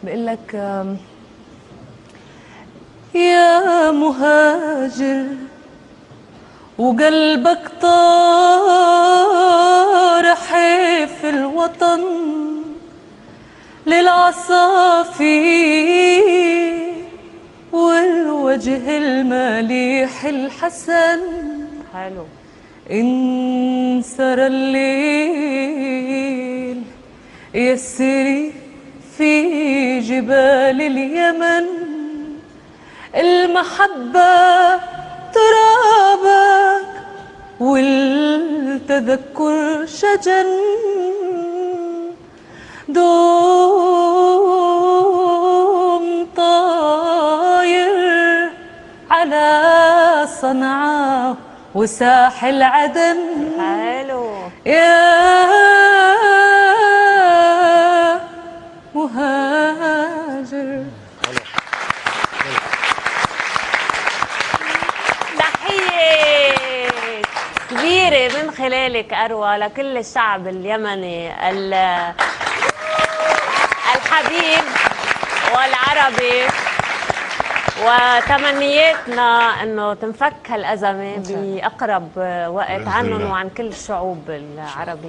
بقول لك يا مهاجر وقلبك طار حيف الوطن للعصافير والوجه المليح الحسن. حلو. انسر الليل يسري في جبال اليمن، المحبة ترابك والتذكر شجن، دوم طاير على صنعاء وساحل عدن. حلو يا مهاجر. تحية كبيرة من خلالك أروى لكل الشعب اليمني الحبيب والعربي، وتمنياتنا انه تنفك هالأزمة بأقرب وقت عنهم وعن كل الشعوب العربية.